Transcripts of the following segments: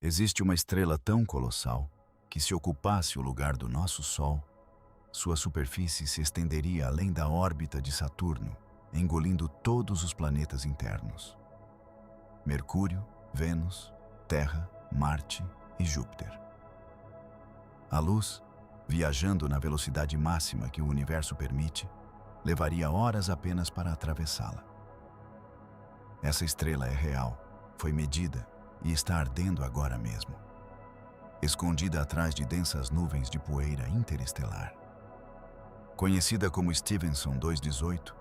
Existe uma estrela tão colossal que, se ocupasse o lugar do nosso Sol, sua superfície se estenderia além da órbita de Saturno, engolindo todos os planetas internos: Mercúrio, Vênus, Terra, Marte e Júpiter. A luz, viajando na velocidade máxima que o universo permite, levaria horas apenas para atravessá-la. Essa estrela é real, foi medida e está ardendo agora mesmo, escondida atrás de densas nuvens de poeira interestelar. Conhecida como Stephenson 218,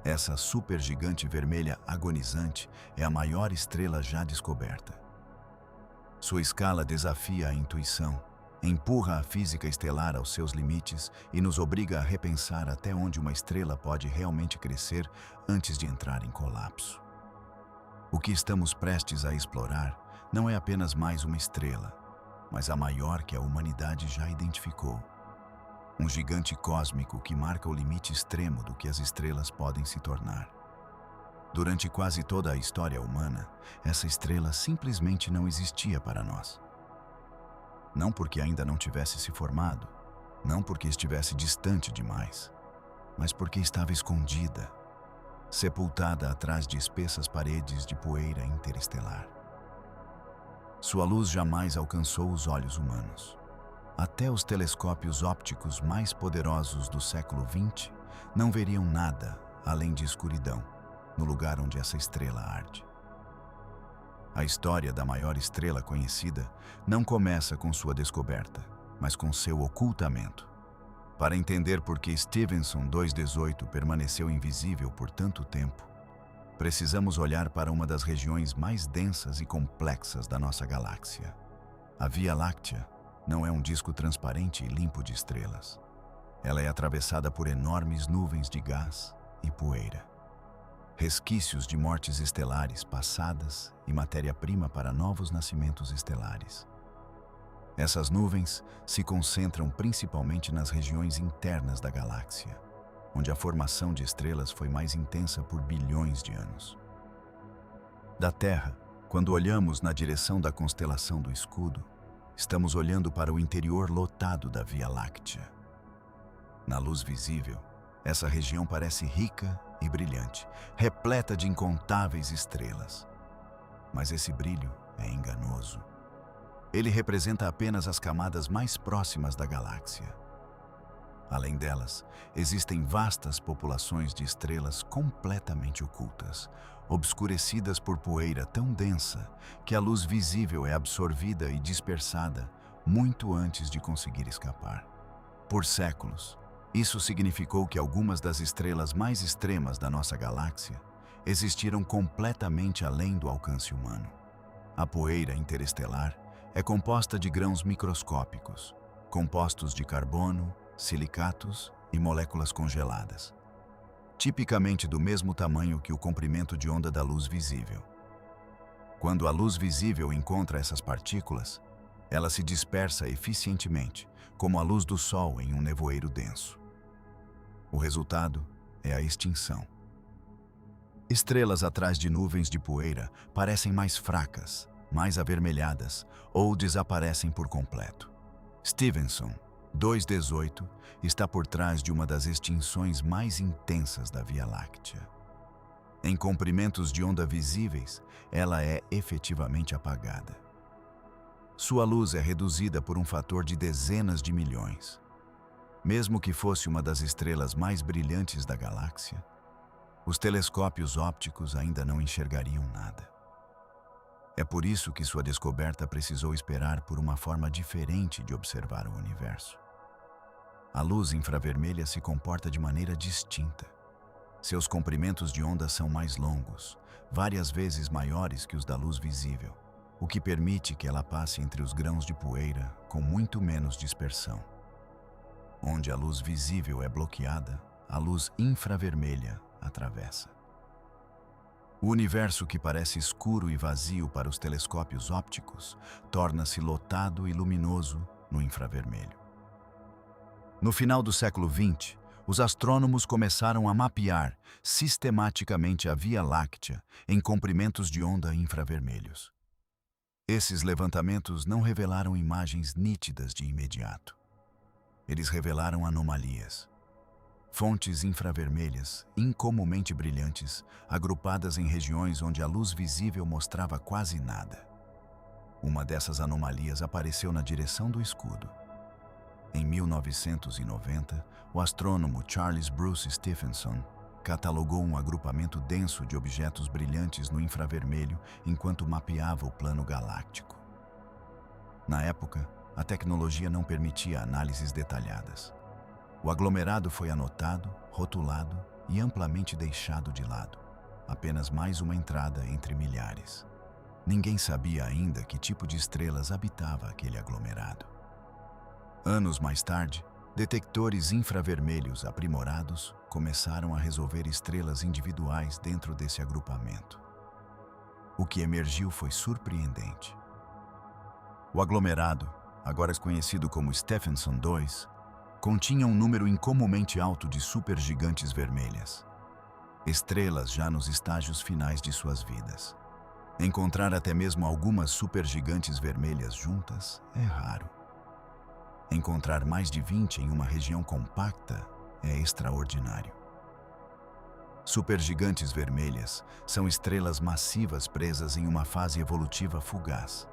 essa supergigante vermelha agonizante é a maior estrela já descoberta. Sua escala desafia a intuição, empurra a física estelar aos seus limites e nos obriga a repensar até onde uma estrela pode realmente crescer antes de entrar em colapso. O que estamos prestes a explorar não é apenas mais uma estrela, mas a maior que a humanidade já identificou. Um gigante cósmico que marca o limite extremo do que as estrelas podem se tornar. Durante quase toda a história humana, essa estrela simplesmente não existia para nós. Não porque ainda não tivesse se formado, não porque estivesse distante demais, mas porque estava escondida, sepultada atrás de espessas paredes de poeira interestelar. Sua luz jamais alcançou os olhos humanos. Até os telescópios ópticos mais poderosos do século XX não veriam nada além de escuridão no lugar onde essa estrela arde. A história da maior estrela conhecida não começa com sua descoberta, mas com seu ocultamento. Para entender por que Stephenson 218 permaneceu invisível por tanto tempo, precisamos olhar para uma das regiões mais densas e complexas da nossa galáxia. A Via Láctea não é um disco transparente e limpo de estrelas. Ela é atravessada por enormes nuvens de gás e poeira. Resquícios de mortes estelares passadas e matéria-prima para novos nascimentos estelares. Essas nuvens se concentram principalmente nas regiões internas da galáxia, onde a formação de estrelas foi mais intensa por bilhões de anos. Da Terra, quando olhamos na direção da constelação do Escudo, estamos olhando para o interior lotado da Via Láctea. Na luz visível, essa região parece rica e brilhante, repleta de incontáveis estrelas. Mas esse brilho é enganoso. Ele representa apenas as camadas mais próximas da galáxia. Além delas, existem vastas populações de estrelas completamente ocultas, obscurecidas por poeira tão densa que a luz visível é absorvida e dispersada muito antes de conseguir escapar. Por séculos, isso significou que algumas das estrelas mais extremas da nossa galáxia existiram completamente além do alcance humano. A poeira interestelar é composta de grãos microscópicos, compostos de carbono, silicatos e moléculas congeladas, tipicamente do mesmo tamanho que o comprimento de onda da luz visível. Quando a luz visível encontra essas partículas, ela se dispersa eficientemente, como a luz do Sol em um nevoeiro denso. O resultado é a extinção. Estrelas atrás de nuvens de poeira parecem mais fracas, mais avermelhadas ou desaparecem por completo. Stephenson 218 está por trás de uma das extinções mais intensas da Via Láctea. Em comprimentos de onda visíveis, ela é efetivamente apagada. Sua luz é reduzida por um fator de dezenas de milhões. Mesmo que fosse uma das estrelas mais brilhantes da galáxia, os telescópios ópticos ainda não enxergariam nada. É por isso que sua descoberta precisou esperar por uma forma diferente de observar o universo. A luz infravermelha se comporta de maneira distinta. Seus comprimentos de onda são mais longos, várias vezes maiores que os da luz visível, o que permite que ela passe entre os grãos de poeira com muito menos dispersão. Onde a luz visível é bloqueada, a luz infravermelha atravessa. O universo que parece escuro e vazio para os telescópios ópticos torna-se lotado e luminoso no infravermelho. No final do século XX, os astrônomos começaram a mapear sistematicamente a Via Láctea em comprimentos de onda infravermelhos. Esses levantamentos não revelaram imagens nítidas de imediato. Eles revelaram anomalias. Fontes infravermelhas, incomumente brilhantes, agrupadas em regiões onde a luz visível mostrava quase nada. Uma dessas anomalias apareceu na direção do escudo. Em 1990, o astrônomo Charles Bruce Stephenson catalogou um agrupamento denso de objetos brilhantes no infravermelho enquanto mapeava o plano galáctico. Na época, a tecnologia não permitia análises detalhadas. O aglomerado foi anotado, rotulado e amplamente deixado de lado. Apenas mais uma entrada entre milhares. Ninguém sabia ainda que tipo de estrelas habitava aquele aglomerado. Anos mais tarde, detectores infravermelhos aprimorados começaram a resolver estrelas individuais dentro desse agrupamento. O que emergiu foi surpreendente. O aglomerado, agora conhecido como Stephenson 2, continha um número incomumente alto de supergigantes vermelhas. Estrelas já nos estágios finais de suas vidas. Encontrar até mesmo algumas supergigantes vermelhas juntas é raro. Encontrar mais de 20 em uma região compacta é extraordinário. Supergigantes vermelhas são estrelas massivas presas em uma fase evolutiva fugaz.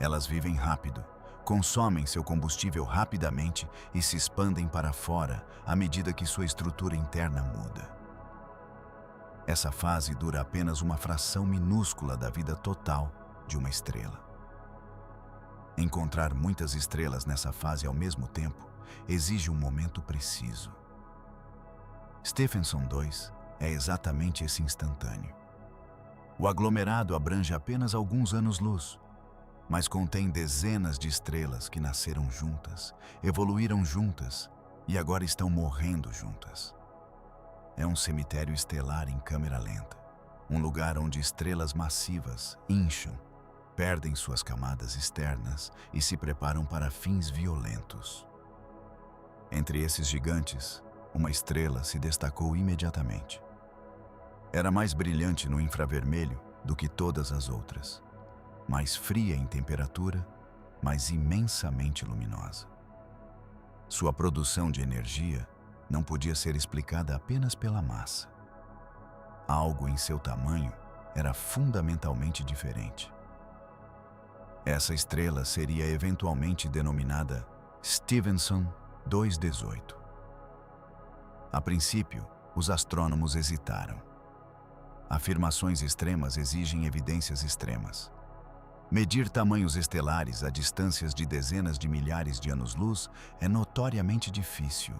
Elas vivem rápido, consomem seu combustível rapidamente e se expandem para fora à medida que sua estrutura interna muda. Essa fase dura apenas uma fração minúscula da vida total de uma estrela. Encontrar muitas estrelas nessa fase ao mesmo tempo exige um momento preciso. Stephenson 2 é exatamente esse instantâneo. O aglomerado abrange apenas alguns anos-luz, mas contém dezenas de estrelas que nasceram juntas, evoluíram juntas e agora estão morrendo juntas. É um cemitério estelar em câmera lenta, um lugar onde estrelas massivas incham, perdem suas camadas externas e se preparam para fins violentos. Entre esses gigantes, uma estrela se destacou imediatamente. Era mais brilhante no infravermelho do que todas as outras, mais fria em temperatura, mas imensamente luminosa. Sua produção de energia não podia ser explicada apenas pela massa. Algo em seu tamanho era fundamentalmente diferente. Essa estrela seria eventualmente denominada Stephenson 218. A princípio, os astrônomos hesitaram. Afirmações extremas exigem evidências extremas. Medir tamanhos estelares a distâncias de dezenas de milhares de anos-luz é notoriamente difícil.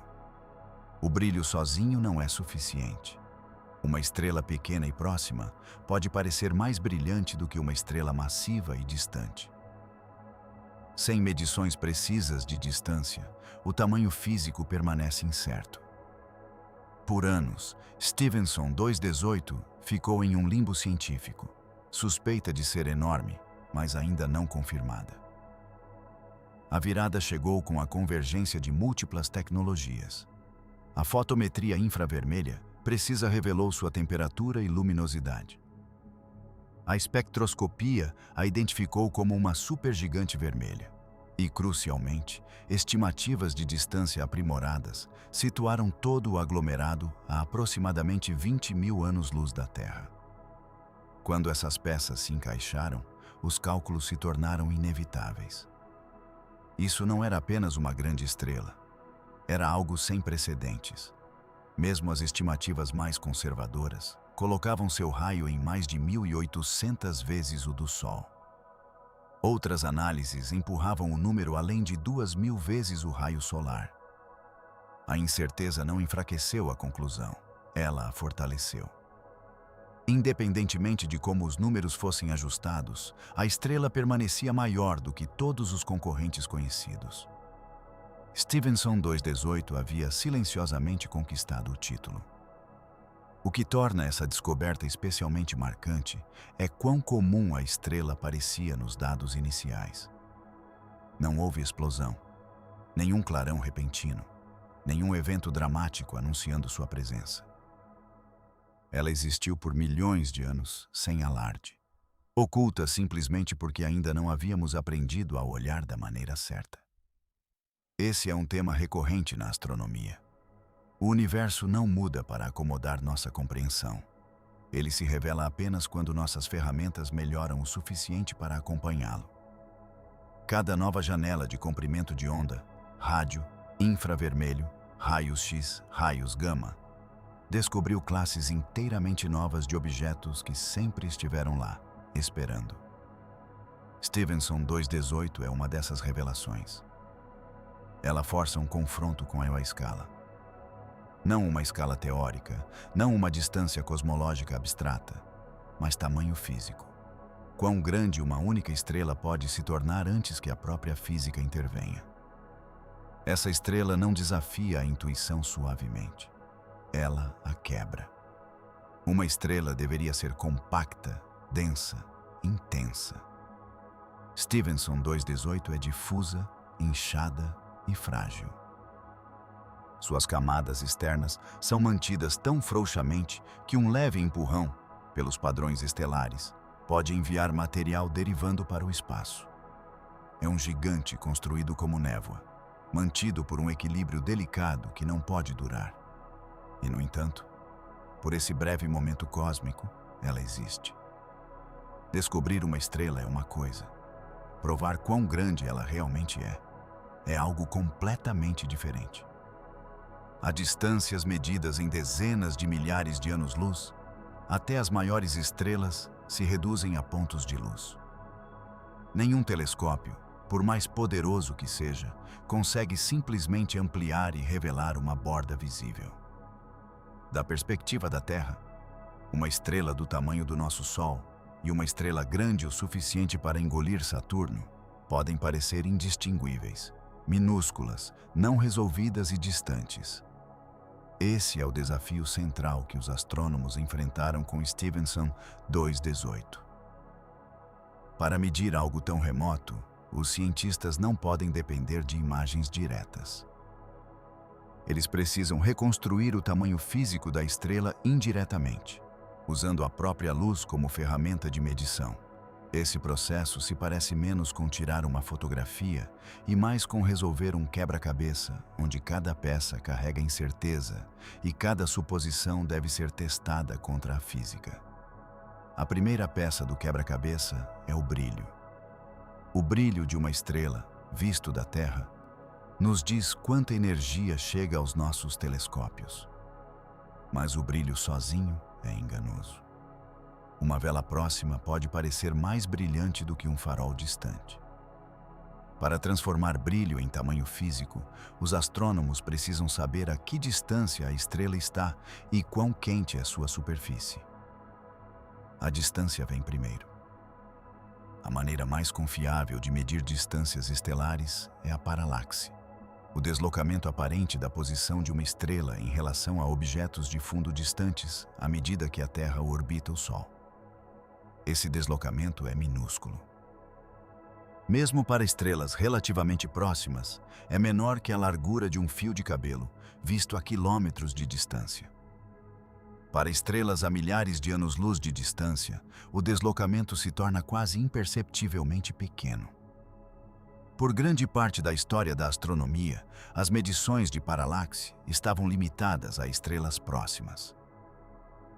O brilho sozinho não é suficiente. Uma estrela pequena e próxima pode parecer mais brilhante do que uma estrela massiva e distante. Sem medições precisas de distância, o tamanho físico permanece incerto. Por anos, Stephenson 218 ficou em um limbo científico, suspeita de ser enorme, mas ainda não confirmada. A virada chegou com a convergência de múltiplas tecnologias. A fotometria infravermelha precisa revelou sua temperatura e luminosidade. A espectroscopia a identificou como uma supergigante vermelha. E, crucialmente, estimativas de distância aprimoradas situaram todo o aglomerado a aproximadamente 20 mil anos-luz da Terra. Quando essas peças se encaixaram, os cálculos se tornaram inevitáveis. Isso não era apenas uma grande estrela. Era algo sem precedentes. Mesmo as estimativas mais conservadoras colocavam seu raio em mais de 1.800 vezes o do Sol. Outras análises empurravam o número além de 2.000 vezes o raio solar. A incerteza não enfraqueceu a conclusão, ela a fortaleceu. Independentemente de como os números fossem ajustados, a estrela permanecia maior do que todos os concorrentes conhecidos. Stephenson 218 havia silenciosamente conquistado o título. O que torna essa descoberta especialmente marcante é quão comum a estrela parecia nos dados iniciais. Não houve explosão, nenhum clarão repentino, nenhum evento dramático anunciando sua presença. Ela existiu por milhões de anos sem alarde. oculta simplesmente porque ainda não havíamos aprendido a olhar da maneira certa. Esse é um tema recorrente na astronomia. O universo não muda para acomodar nossa compreensão. Ele se revela apenas quando nossas ferramentas melhoram o suficiente para acompanhá-lo. Cada nova janela de comprimento de onda, rádio, infravermelho, raios X, raios gama, descobriu classes inteiramente novas de objetos que sempre estiveram lá, esperando. Stephenson 2.18 é uma dessas revelações. Ela força um confronto com a escala. Não uma escala teórica, não uma distância cosmológica abstrata, mas tamanho físico. Quão grande uma única estrela pode se tornar antes que a própria física intervenha. Essa estrela não desafia a intuição suavemente. Ela a quebra. Uma estrela deveria ser compacta, densa, intensa. Stephenson 2.18 é difusa, inchada e frágil. Suas camadas externas são mantidas tão frouxamente que um leve empurrão, pelos padrões estelares, pode enviar material derivando para o espaço. É um gigante construído como névoa, mantido por um equilíbrio delicado que não pode durar. E, no entanto, por esse breve momento cósmico, ela existe. Descobrir uma estrela é uma coisa. Provar quão grande ela realmente é algo completamente diferente. A distâncias medidas em dezenas de milhares de anos-luz, até as maiores estrelas se reduzem a pontos de luz. Nenhum telescópio, por mais poderoso que seja, consegue simplesmente ampliar e revelar uma borda visível. Da perspectiva da Terra, uma estrela do tamanho do nosso Sol e uma estrela grande o suficiente para engolir Saturno podem parecer indistinguíveis, minúsculas, não resolvidas e distantes. Esse é o desafio central que os astrônomos enfrentaram com Stephenson 2.18. Para medir algo tão remoto, os cientistas não podem depender de imagens diretas. Eles precisam reconstruir o tamanho físico da estrela indiretamente, usando a própria luz como ferramenta de medição. Esse processo se parece menos com tirar uma fotografia e mais com resolver um quebra-cabeça, onde cada peça carrega incerteza e cada suposição deve ser testada contra a física. A primeira peça do quebra-cabeça é o brilho. O brilho de uma estrela, visto da Terra, nos diz quanta energia chega aos nossos telescópios. Mas o brilho sozinho é enganoso. Uma vela próxima pode parecer mais brilhante do que um farol distante. Para transformar brilho em tamanho físico, os astrônomos precisam saber a que distância a estrela está e quão quente é sua superfície. A distância vem primeiro. A maneira mais confiável de medir distâncias estelares é a paralaxe, o deslocamento aparente da posição de uma estrela em relação a objetos de fundo distantes à medida que a Terra orbita o Sol. Esse deslocamento é minúsculo. Mesmo para estrelas relativamente próximas, é menor que a largura de um fio de cabelo, visto a quilômetros de distância. Para estrelas a milhares de anos-luz de distância, o deslocamento se torna quase imperceptivelmente pequeno. Por grande parte da história da astronomia, as medições de paralaxe estavam limitadas a estrelas próximas.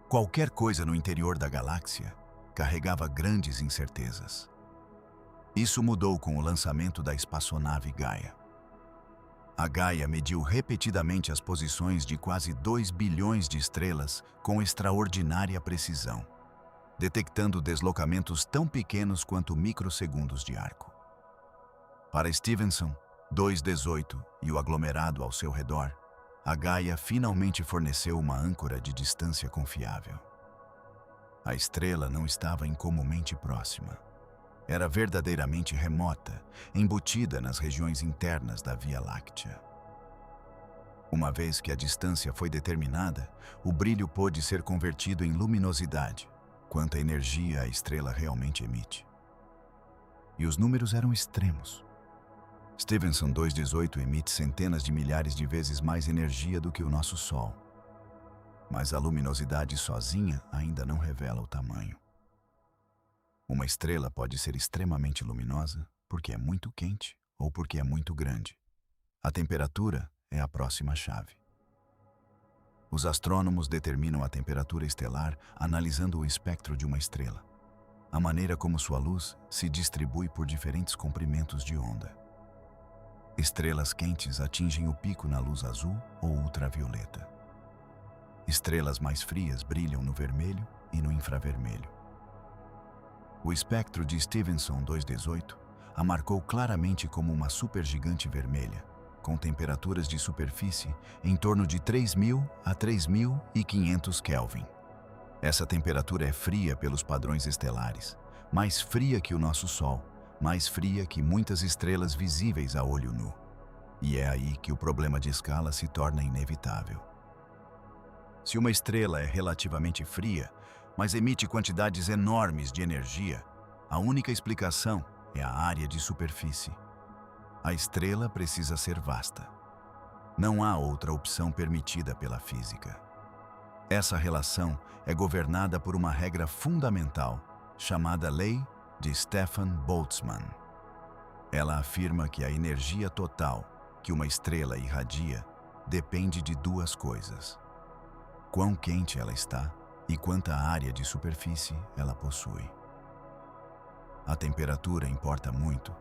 Qualquer coisa no interior da galáxia carregava grandes incertezas. Isso mudou com o lançamento da espaçonave Gaia. A Gaia mediu repetidamente as posições de quase 2 bilhões de estrelas com extraordinária precisão, detectando deslocamentos tão pequenos quanto microsegundos de arco. Para Stephenson 2.18 e o aglomerado ao seu redor, a Gaia finalmente forneceu uma âncora de distância confiável. A estrela não estava incomumente próxima. Era verdadeiramente remota, embutida nas regiões internas da Via Láctea. Uma vez que a distância foi determinada, o brilho pôde ser convertido em luminosidade, quanta energia a estrela realmente emite. E os números eram extremos. Stephenson 2.18 emite centenas de milhares de vezes mais energia do que o nosso Sol. Mas a luminosidade sozinha ainda não revela o tamanho. Uma estrela pode ser extremamente luminosa porque é muito quente ou porque é muito grande. A temperatura é a próxima chave. Os astrônomos determinam a temperatura estelar analisando o espectro de uma estrela, a maneira como sua luz se distribui por diferentes comprimentos de onda. Estrelas quentes atingem o pico na luz azul ou ultravioleta. Estrelas mais frias brilham no vermelho e no infravermelho. O espectro de Stephenson 218 a marcou claramente como uma supergigante vermelha, com temperaturas de superfície em torno de 3.000 a 3.500 Kelvin. Essa temperatura é fria pelos padrões estelares, mais fria que o nosso Sol, mais fria que muitas estrelas visíveis a olho nu. E é aí que o problema de escala se torna inevitável. Se uma estrela é relativamente fria, mas emite quantidades enormes de energia, a única explicação é a área de superfície. A estrela precisa ser vasta. Não há outra opção permitida pela física. Essa relação é governada por uma regra fundamental, chamada Lei de Stefan Boltzmann. Ela afirma que a energia total que uma estrela irradia depende de duas coisas: quão quente ela está e quanta área de superfície ela possui. A temperatura importa muito,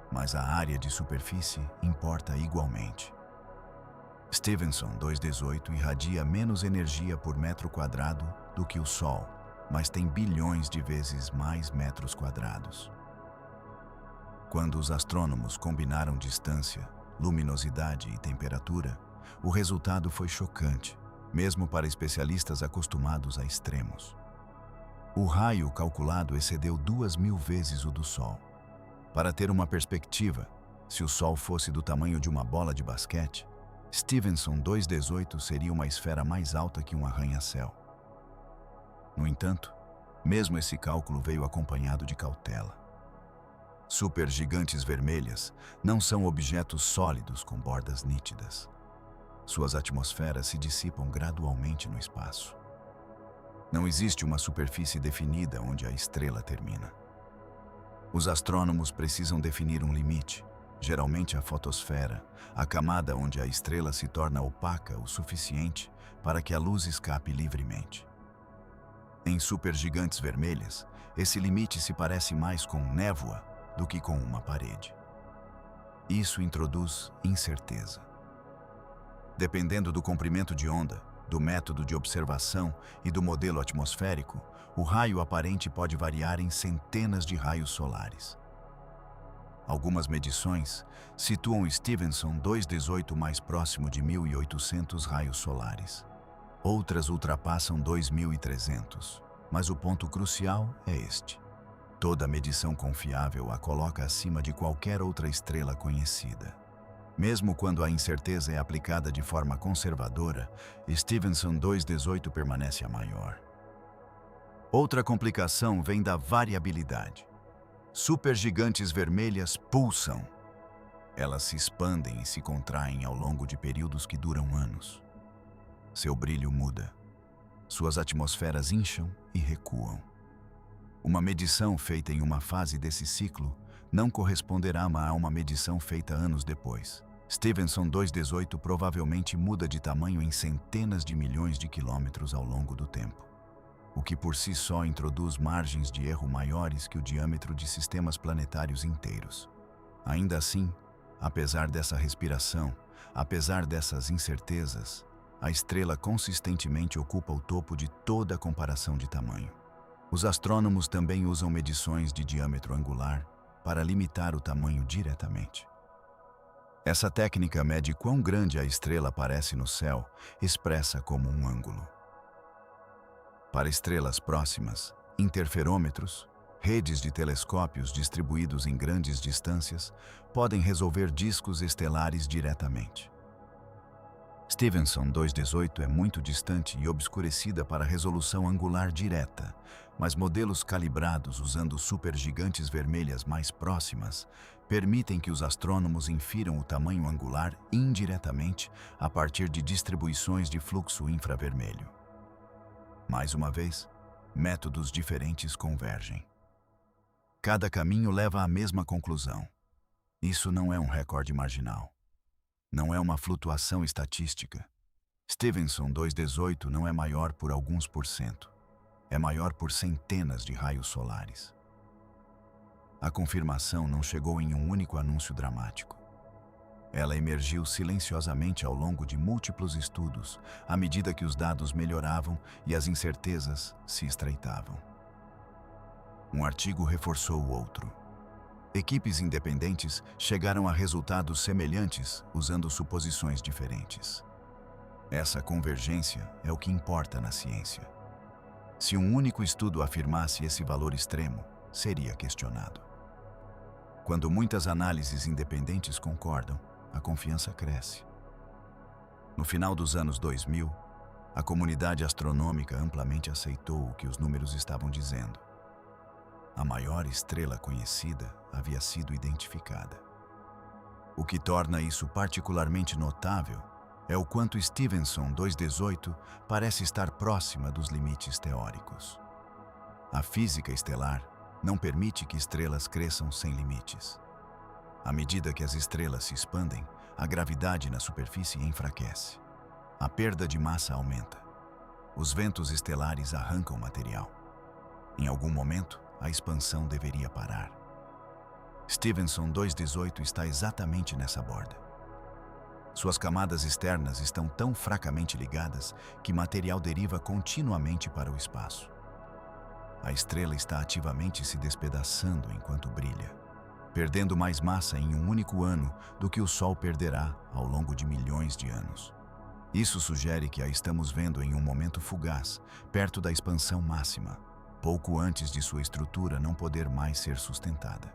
mas a área de superfície importa igualmente. Stephenson 218 irradia menos energia por metro quadrado do que o Sol, mas tem bilhões de vezes mais metros quadrados. Quando os astrônomos combinaram distância, luminosidade e temperatura, o resultado foi chocante, mesmo para especialistas acostumados a extremos. O raio calculado excedeu 2.000 vezes o do Sol. Para ter uma perspectiva, se o Sol fosse do tamanho de uma bola de basquete, Stephenson 218 seria uma esfera mais alta que um arranha-céu. No entanto, mesmo esse cálculo veio acompanhado de cautela. Supergigantes vermelhas não são objetos sólidos com bordas nítidas. Suas atmosferas se dissipam gradualmente no espaço. Não existe uma superfície definida onde a estrela termina. Os astrônomos precisam definir um limite, geralmente a fotosfera, a camada onde a estrela se torna opaca o suficiente para que a luz escape livremente. Em supergigantes vermelhas, esse limite se parece mais com névoa do que com uma parede. Isso introduz incerteza. Dependendo do comprimento de onda, do método de observação e do modelo atmosférico, o raio aparente pode variar em centenas de raios solares. Algumas medições situam Stephenson 218 mais próximo de 1.800 raios solares. Outras ultrapassam 2.300, mas o ponto crucial é este: toda medição confiável a coloca acima de qualquer outra estrela conhecida. Mesmo quando a incerteza é aplicada de forma conservadora, Stephenson 218 permanece a maior. Outra complicação vem da variabilidade. Supergigantes vermelhas pulsam. Elas se expandem e se contraem ao longo de períodos que duram anos. Seu brilho muda. Suas atmosferas incham e recuam. Uma medição feita em uma fase desse ciclo não corresponderá a uma medição feita anos depois. Stephenson 218 provavelmente muda de tamanho em centenas de milhões de quilômetros ao longo do tempo, o que por si só introduz margens de erro maiores que o diâmetro de sistemas planetários inteiros. Ainda assim, apesar dessa respiração, apesar dessas incertezas, a estrela consistentemente ocupa o topo de toda a comparação de tamanho. Os astrônomos também usam medições de diâmetro angular para limitar o tamanho diretamente. Essa técnica mede quão grande a estrela parece no céu, expressa como um ângulo. Para estrelas próximas, interferômetros, redes de telescópios distribuídos em grandes distâncias, podem resolver discos estelares diretamente. Stephenson 218 é muito distante e obscurecida para resolução angular direta, mas modelos calibrados usando supergigantes vermelhas mais próximas permitem que os astrônomos infiram o tamanho angular indiretamente a partir de distribuições de fluxo infravermelho. Mais uma vez, métodos diferentes convergem. Cada caminho leva à mesma conclusão. Isso não é um recorde marginal. Não é uma flutuação estatística. Stevenson 218 não é maior por alguns %. É maior por centenas de raios solares. A confirmação não chegou em um único anúncio dramático. Ela emergiu silenciosamente ao longo de múltiplos estudos, à medida que os dados melhoravam e as incertezas se estreitavam. Um artigo reforçou o outro. Equipes independentes chegaram a resultados semelhantes usando suposições diferentes. Essa convergência é o que importa na ciência. Se um único estudo afirmasse esse valor extremo, seria questionado. Quando muitas análises independentes concordam, a confiança cresce. No final dos anos 2000, a comunidade astronômica amplamente aceitou o que os números estavam dizendo. A maior estrela conhecida havia sido identificada. O que torna isso particularmente notável é o quanto Stevenson 218 parece estar próxima dos limites teóricos. A física estelar não permite que estrelas cresçam sem limites. À medida que as estrelas se expandem, a gravidade na superfície enfraquece. A perda de massa aumenta. Os ventos estelares arrancam material. Em algum momento, a expansão deveria parar. Stevenson 218 está exatamente nessa borda. Suas camadas externas estão tão fracamente ligadas que material deriva continuamente para o espaço. A estrela está ativamente se despedaçando enquanto brilha, perdendo mais massa em um único ano do que o Sol perderá ao longo de milhões de anos. Isso sugere que a estamos vendo em um momento fugaz, perto da expansão máxima, pouco antes de sua estrutura não poder mais ser sustentada.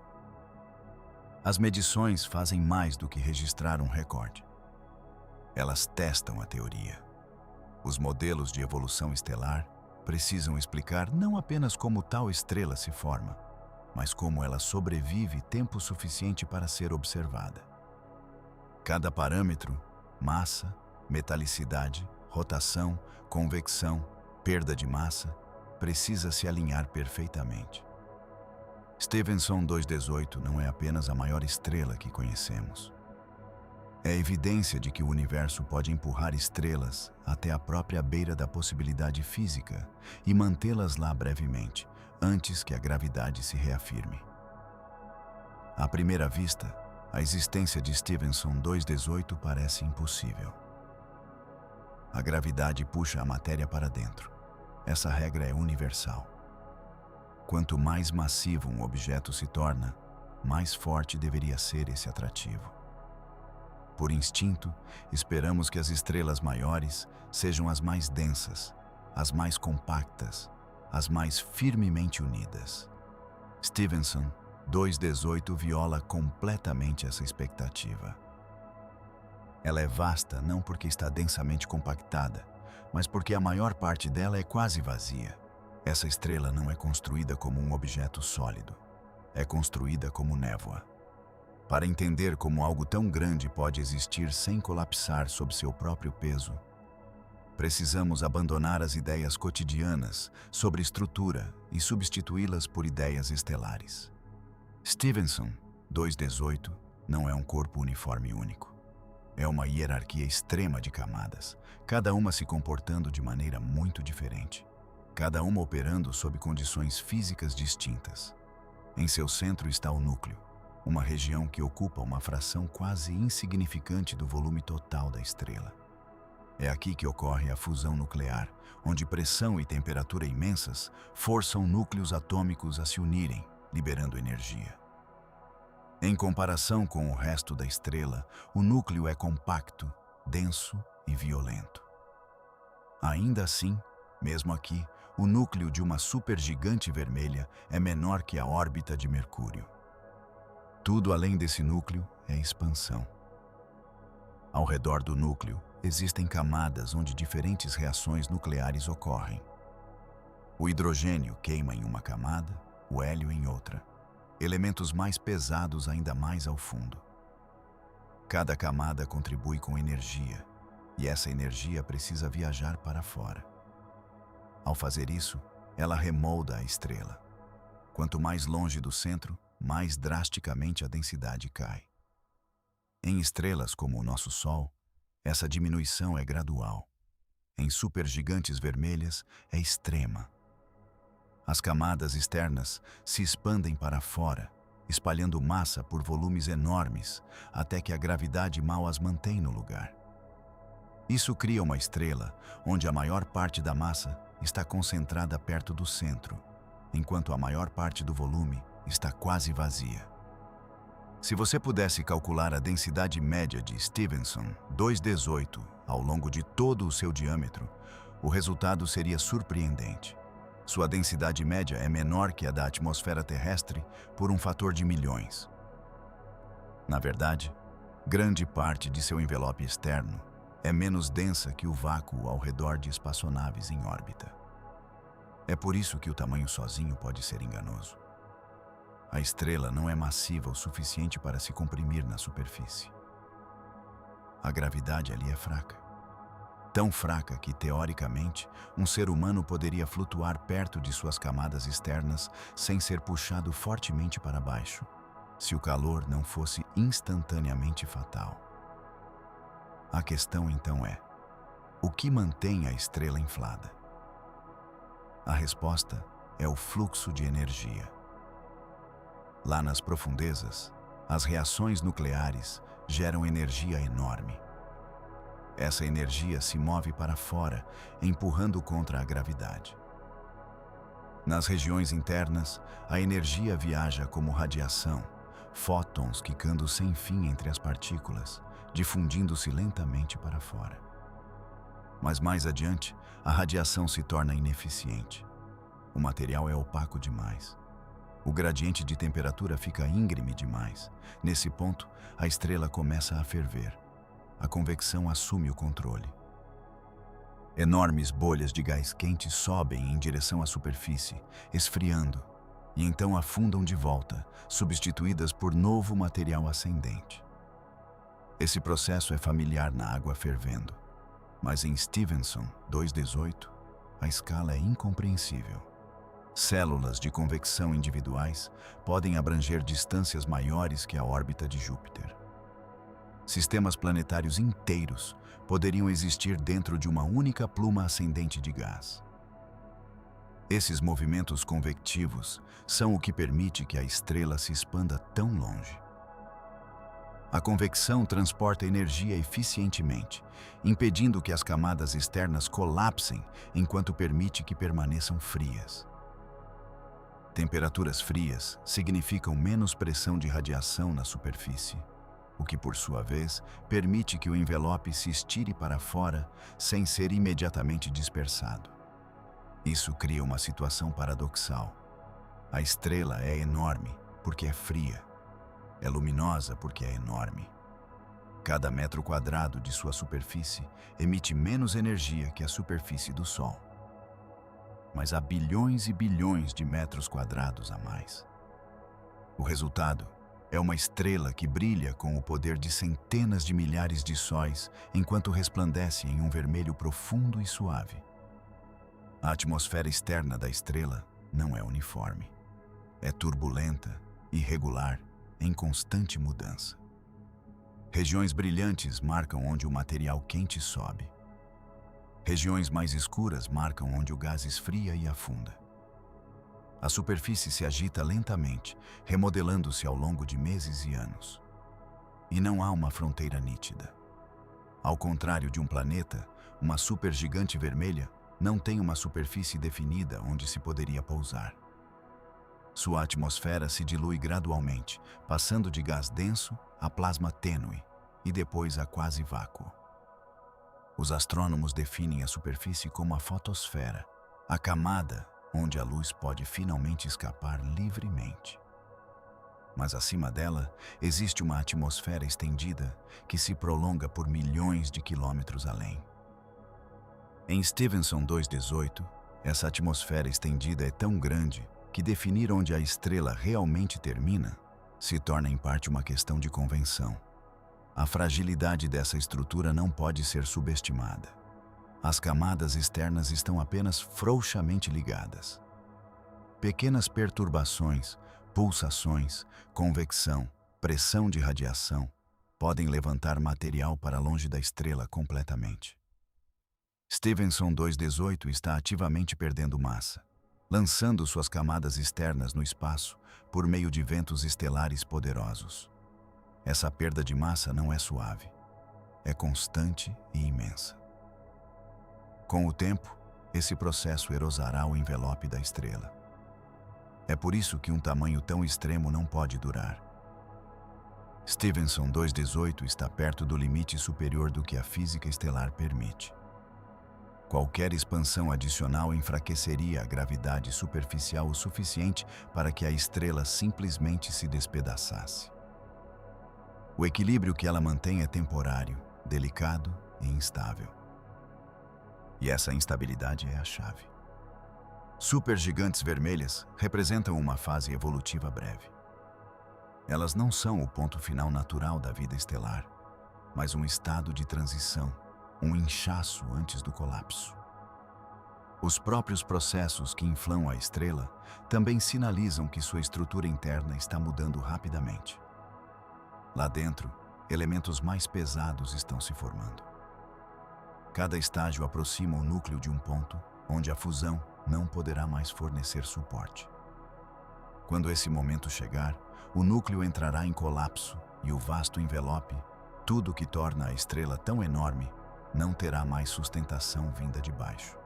As medições fazem mais do que registrar um recorde. Elas testam a teoria. Os modelos de evolução estelar precisam explicar não apenas como tal estrela se forma, mas como ela sobrevive tempo suficiente para ser observada. Cada parâmetro, massa, metalicidade, rotação, convecção, perda de massa, precisa se alinhar perfeitamente. Stevenson 218 não é apenas a maior estrela que conhecemos. É evidência de que o universo pode empurrar estrelas até a própria beira da possibilidade física e mantê-las lá brevemente, antes que a gravidade se reafirme. À primeira vista, a existência de Stevenson 218 parece impossível. A gravidade puxa a matéria para dentro. Essa regra é universal. Quanto mais massivo um objeto se torna, mais forte deveria ser esse atrativo. Por instinto, esperamos que as estrelas maiores sejam as mais densas, as mais compactas, as mais firmemente unidas. Stevenson 218 viola completamente essa expectativa. Ela é vasta não porque está densamente compactada, mas porque a maior parte dela é quase vazia. Essa estrela não é construída como um objeto sólido. É construída como névoa. Para entender como algo tão grande pode existir sem colapsar sob seu próprio peso, precisamos abandonar as ideias cotidianas sobre estrutura e substituí-las por ideias estelares. Stevenson 218 não é um corpo uniforme único. É uma hierarquia extrema de camadas, cada uma se comportando de maneira muito diferente, cada uma operando sob condições físicas distintas. Em seu centro está o núcleo, uma região que ocupa uma fração quase insignificante do volume total da estrela. É aqui que ocorre a fusão nuclear, onde pressão e temperatura imensas forçam núcleos atômicos a se unirem, liberando energia. Em comparação com o resto da estrela, o núcleo é compacto, denso e violento. Ainda assim, mesmo aqui, o núcleo de uma supergigante vermelha é menor que a órbita de Mercúrio. Tudo além desse núcleo é expansão. Ao redor do núcleo, existem camadas onde diferentes reações nucleares ocorrem. O hidrogênio queima em uma camada, o hélio em outra. Elementos mais pesados ainda mais ao fundo. Cada camada contribui com energia, e essa energia precisa viajar para fora. Ao fazer isso, ela remolda a estrela. Quanto mais longe do centro, mais drasticamente a densidade cai. Em estrelas como o nosso Sol, essa diminuição é gradual. Em supergigantes vermelhas, é extrema. As camadas externas se expandem para fora, espalhando massa por volumes enormes, até que a gravidade mal as mantém no lugar. Isso cria uma estrela onde a maior parte da massa está concentrada perto do centro, enquanto a maior parte do volume está quase vazia. Se você pudesse calcular a densidade média de Stephenson 218 ao longo de todo o seu diâmetro, o resultado seria surpreendente. Sua densidade média é menor que a da atmosfera terrestre por um fator de milhões. Na verdade, grande parte de seu envelope externo é menos densa que o vácuo ao redor de espaçonaves em órbita. É por isso que o tamanho sozinho pode ser enganoso. A estrela não é massiva o suficiente para se comprimir na superfície. A gravidade ali é fraca. Tão fraca que, teoricamente, um ser humano poderia flutuar perto de suas camadas externas sem ser puxado fortemente para baixo, se o calor não fosse instantaneamente fatal. A questão então é: o que mantém a estrela inflada? A resposta é o fluxo de energia. Lá nas profundezas, as reações nucleares geram energia enorme. Essa energia se move para fora, empurrando contra a gravidade. Nas regiões internas, a energia viaja como radiação, fótons quicando sem fim entre as partículas, difundindo-se lentamente para fora. Mas mais adiante, a radiação se torna ineficiente. O material é opaco demais. O gradiente de temperatura fica íngreme demais. Nesse ponto, a estrela começa a ferver. A convecção assume o controle. Enormes bolhas de gás quente sobem em direção à superfície, esfriando, e então afundam de volta, substituídas por novo material ascendente. Esse processo é familiar na água fervendo, mas em Stephenson 218, a escala é incompreensível. Células de convecção individuais podem abranger distâncias maiores que a órbita de Júpiter. Sistemas planetários inteiros poderiam existir dentro de uma única pluma ascendente de gás. Esses movimentos convectivos são o que permite que a estrela se expanda tão longe. A convecção transporta energia eficientemente, impedindo que as camadas externas colapsem enquanto permite que permaneçam frias. Temperaturas frias significam menos pressão de radiação na superfície, o que, por sua vez, permite que o envelope se estire para fora sem ser imediatamente dispersado. Isso cria uma situação paradoxal. A estrela é enorme porque é fria. É luminosa porque é enorme. Cada metro quadrado de sua superfície emite menos energia que a superfície do Sol. Mas há bilhões e bilhões de metros quadrados a mais. O resultado é uma estrela que brilha com o poder de centenas de milhares de sóis enquanto resplandece em um vermelho profundo e suave. A atmosfera externa da estrela não é uniforme. É turbulenta, irregular, em constante mudança. Regiões brilhantes marcam onde o material quente sobe. Regiões mais escuras marcam onde o gás esfria e afunda. A superfície se agita lentamente, remodelando-se ao longo de meses e anos. E não há uma fronteira nítida. Ao contrário de um planeta, uma supergigante vermelha não tem uma superfície definida onde se poderia pousar. Sua atmosfera se dilui gradualmente, passando de gás denso a plasma tênue e depois a quase vácuo. Os astrônomos definem a superfície como a fotosfera, a camada onde a luz pode finalmente escapar livremente. Mas acima dela existe uma atmosfera estendida que se prolonga por milhões de quilômetros além. Em Stephenson 218, essa atmosfera estendida é tão grande que definir onde a estrela realmente termina se torna em parte uma questão de convenção. A fragilidade dessa estrutura não pode ser subestimada. As camadas externas estão apenas frouxamente ligadas. Pequenas perturbações, pulsações, convecção, pressão de radiação podem levantar material para longe da estrela completamente. Stephenson 218 está ativamente perdendo massa, lançando suas camadas externas no espaço por meio de ventos estelares poderosos. Essa perda de massa não é suave, é constante e imensa. Com o tempo, esse processo erosará o envelope da estrela. É por isso que um tamanho tão extremo não pode durar. Stephenson 218 está perto do limite superior do que a física estelar permite. Qualquer expansão adicional enfraqueceria a gravidade superficial o suficiente para que a estrela simplesmente se despedaçasse. O equilíbrio que ela mantém é temporário, delicado e instável. E essa instabilidade é a chave. Supergigantes vermelhas representam uma fase evolutiva breve. Elas não são o ponto final natural da vida estelar, mas um estado de transição, um inchaço antes do colapso. Os próprios processos que inflam a estrela também sinalizam que sua estrutura interna está mudando rapidamente. Lá dentro, elementos mais pesados estão se formando. Cada estágio aproxima o núcleo de um ponto onde a fusão não poderá mais fornecer suporte. Quando esse momento chegar, o núcleo entrará em colapso e o vasto envelope, tudo que torna a estrela tão enorme, não terá mais sustentação vinda de baixo.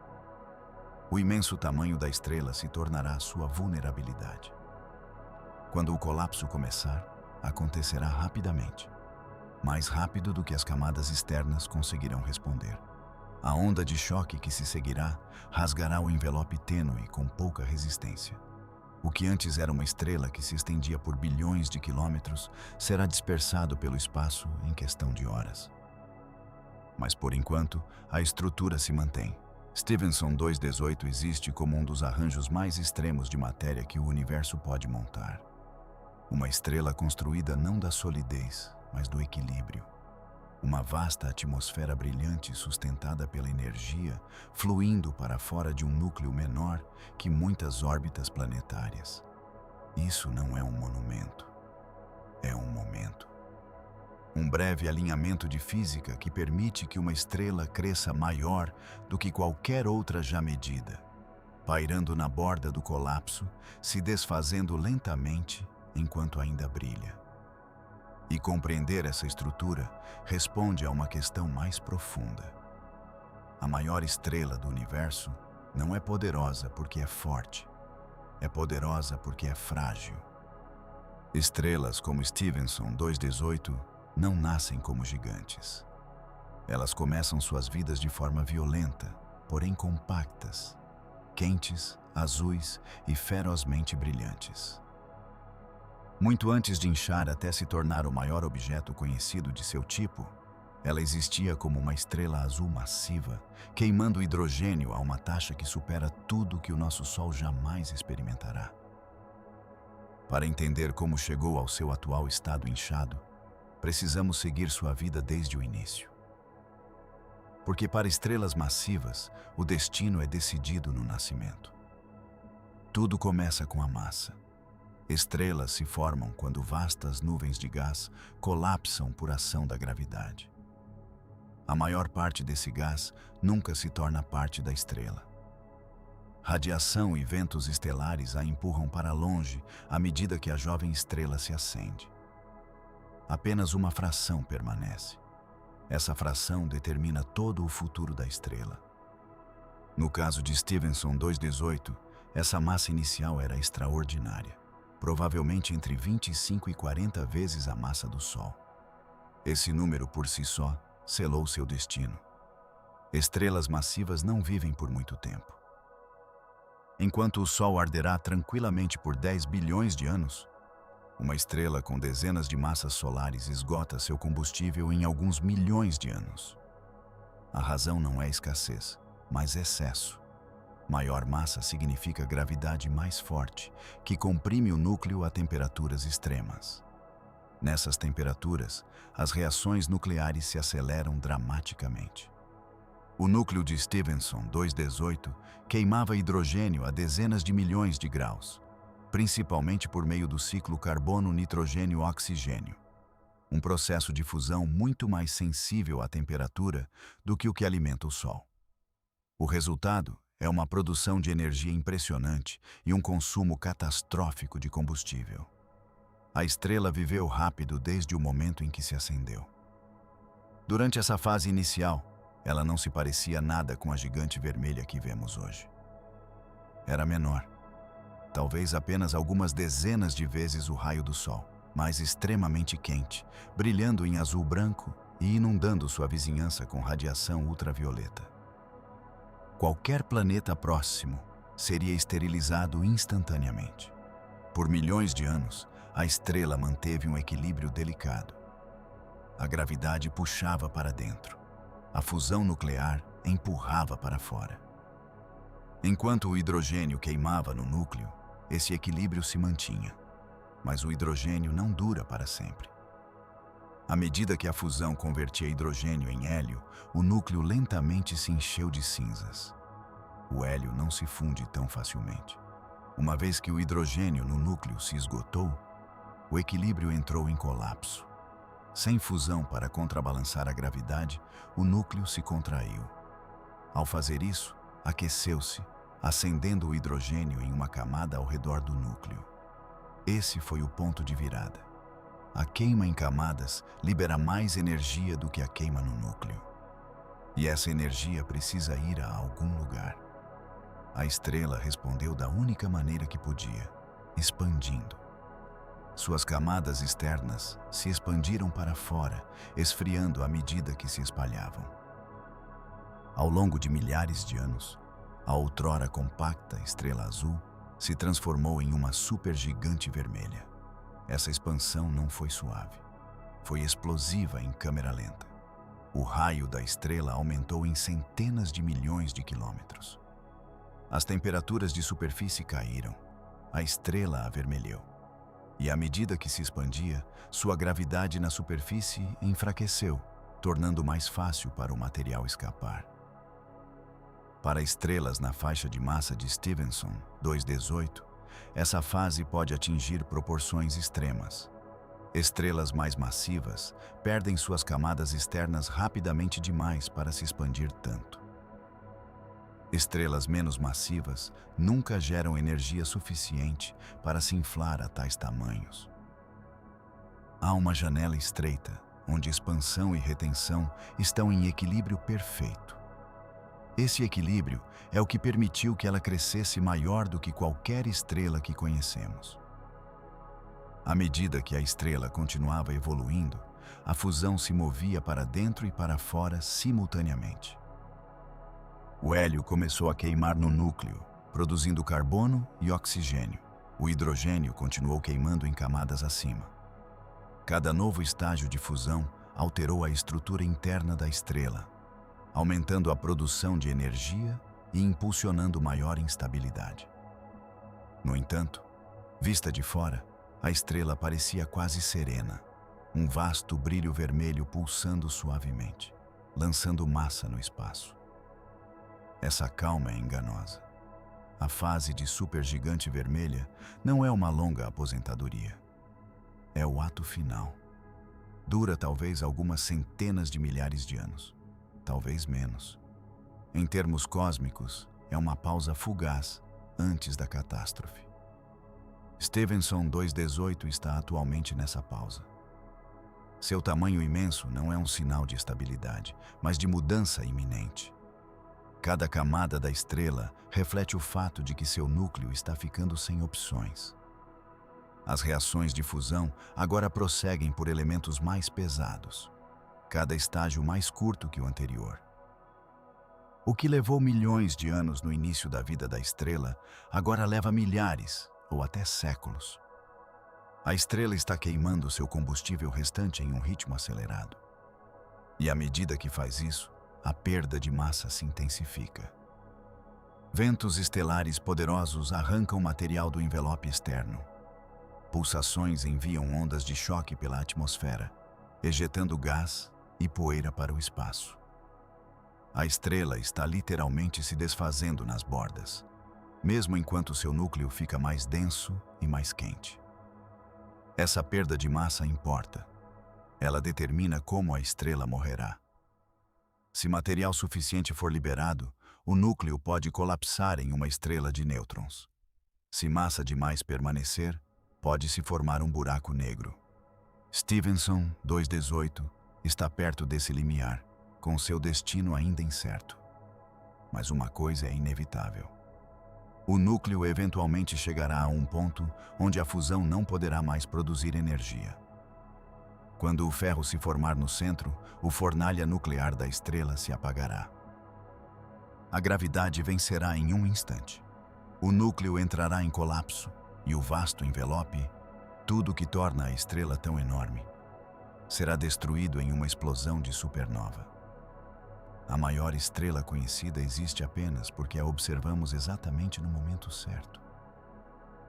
O imenso tamanho da estrela se tornará sua vulnerabilidade. Quando o colapso começar, acontecerá rapidamente, mais rápido do que as camadas externas conseguirão responder. A onda de choque que se seguirá rasgará o envelope tênue com pouca resistência. O que antes era uma estrela que se estendia por bilhões de quilômetros será dispersado pelo espaço em questão de horas. Mas por enquanto, a estrutura se mantém. Stephenson 218 existe como um dos arranjos mais extremos de matéria que o universo pode montar. Uma estrela construída não da solidez, mas do equilíbrio. Uma vasta atmosfera brilhante sustentada pela energia, fluindo para fora de um núcleo menor que muitas órbitas planetárias. Isso não é um monumento, é um momento. Um breve alinhamento de física que permite que uma estrela cresça maior do que qualquer outra já medida, pairando na borda do colapso, se desfazendo lentamente enquanto ainda brilha. E compreender essa estrutura responde a uma questão mais profunda. A maior estrela do universo não é poderosa porque é forte, é poderosa porque é frágil. Estrelas como Stephenson 218 não nascem como gigantes. Elas começam suas vidas de forma violenta, porém compactas, quentes, azuis e ferozmente brilhantes. Muito antes de inchar até se tornar o maior objeto conhecido de seu tipo, ela existia como uma estrela azul massiva, queimando hidrogênio a uma taxa que supera tudo que o nosso Sol jamais experimentará. Para entender como chegou ao seu atual estado inchado, precisamos seguir sua vida desde o início. Porque para estrelas massivas, o destino é decidido no nascimento. Tudo começa com a massa. Estrelas se formam quando vastas nuvens de gás colapsam por ação da gravidade. A maior parte desse gás nunca se torna parte da estrela. Radiação e ventos estelares a empurram para longe à medida que a jovem estrela se acende. Apenas uma fração permanece. Essa fração determina todo o futuro da estrela. No caso de Stephenson 218, essa massa inicial era extraordinária, provavelmente entre 25 e 40 vezes a massa do Sol. Esse número por si só selou seu destino. Estrelas massivas não vivem por muito tempo. Enquanto o Sol arderá tranquilamente por 10 bilhões de anos, uma estrela com dezenas de massas solares esgota seu combustível em alguns milhões de anos. A razão não é escassez, mas excesso. Maior massa significa gravidade mais forte, que comprime o núcleo a temperaturas extremas. Nessas temperaturas, as reações nucleares se aceleram dramaticamente. O núcleo de Stephenson 218 queimava hidrogênio a dezenas de milhões de graus, principalmente por meio do ciclo carbono-nitrogênio-oxigênio, um processo de fusão muito mais sensível à temperatura do que o que alimenta o Sol. O resultado é uma produção de energia impressionante e um consumo catastrófico de combustível. A estrela viveu rápido desde o momento em que se acendeu. Durante essa fase inicial, ela não se parecia nada com a gigante vermelha que vemos hoje. Era menor, talvez apenas algumas dezenas de vezes o raio do Sol, mas extremamente quente, brilhando em azul branco e inundando sua vizinhança com radiação ultravioleta. Qualquer planeta próximo seria esterilizado instantaneamente. Por milhões de anos, a estrela manteve um equilíbrio delicado. A gravidade puxava para dentro. A fusão nuclear empurrava para fora. Enquanto o hidrogênio queimava no núcleo, esse equilíbrio se mantinha. Mas o hidrogênio não dura para sempre. À medida que a fusão convertia hidrogênio em hélio, o núcleo lentamente se encheu de cinzas. O hélio não se funde tão facilmente. Uma vez que o hidrogênio no núcleo se esgotou, o equilíbrio entrou em colapso. Sem fusão para contrabalançar a gravidade, o núcleo se contraiu. Ao fazer isso, aqueceu-se, acendendo o hidrogênio em uma camada ao redor do núcleo. Esse foi o ponto de virada. A queima em camadas libera mais energia do que a queima no núcleo. E essa energia precisa ir a algum lugar. A estrela respondeu da única maneira que podia, expandindo. Suas camadas externas se expandiram para fora, esfriando à medida que se espalhavam. Ao longo de milhares de anos, a outrora compacta estrela azul se transformou em uma supergigante vermelha. Essa expansão não foi suave. Foi explosiva em câmera lenta. O raio da estrela aumentou em centenas de milhões de quilômetros. As temperaturas de superfície caíram. A estrela avermelhou. E à medida que se expandia, sua gravidade na superfície enfraqueceu, tornando mais fácil para o material escapar. Para estrelas na faixa de massa de Stephenson 218, essa fase pode atingir proporções extremas. Estrelas mais massivas perdem suas camadas externas rapidamente demais para se expandir tanto. Estrelas menos massivas nunca geram energia suficiente para se inflar a tais tamanhos. Há uma janela estreita, onde expansão e retenção estão em equilíbrio perfeito. Esse equilíbrio é o que permitiu que ela crescesse maior do que qualquer estrela que conhecemos. À medida que a estrela continuava evoluindo, a fusão se movia para dentro e para fora simultaneamente. O hélio começou a queimar no núcleo, produzindo carbono e oxigênio. O hidrogênio continuou queimando em camadas acima. Cada novo estágio de fusão alterou a estrutura interna da estrela, aumentando a produção de energia e impulsionando maior instabilidade. No entanto, vista de fora, a estrela parecia quase serena, um vasto brilho vermelho pulsando suavemente, lançando massa no espaço. Essa calma é enganosa. A fase de supergigante vermelha não é uma longa aposentadoria. É o ato final. Dura talvez algumas centenas de milhares de anos, talvez menos. Em termos cósmicos, é uma pausa fugaz antes da catástrofe. Stephenson 218 está atualmente nessa pausa. Seu tamanho imenso não é um sinal de estabilidade, mas de mudança iminente. Cada camada da estrela reflete o fato de que seu núcleo está ficando sem opções. As reações de fusão agora prosseguem por elementos mais pesados, cada estágio mais curto que o anterior. O que levou milhões de anos no início da vida da estrela, agora leva milhares ou até séculos. A estrela está queimando seu combustível restante em um ritmo acelerado. E à medida que faz isso, a perda de massa se intensifica. Ventos estelares poderosos arrancam material do envelope externo. Pulsações enviam ondas de choque pela atmosfera, ejetando gás e poeira para o espaço. A estrela está literalmente se desfazendo nas bordas, mesmo enquanto seu núcleo fica mais denso e mais quente. Essa perda de massa importa. Ela determina como a estrela morrerá. Se material suficiente for liberado, o núcleo pode colapsar em uma estrela de nêutrons. Se massa demais permanecer, pode se formar um buraco negro. Stephenson 218 está perto desse limiar, com seu destino ainda incerto. Mas uma coisa é inevitável. O núcleo eventualmente chegará a um ponto onde a fusão não poderá mais produzir energia. Quando o ferro se formar no centro, o fornalha nuclear da estrela se apagará. A gravidade vencerá em um instante. O núcleo entrará em colapso e o vasto envelope, tudo que torna a estrela tão enorme, será destruído em uma explosão de supernova. A maior estrela conhecida existe apenas porque a observamos exatamente no momento certo.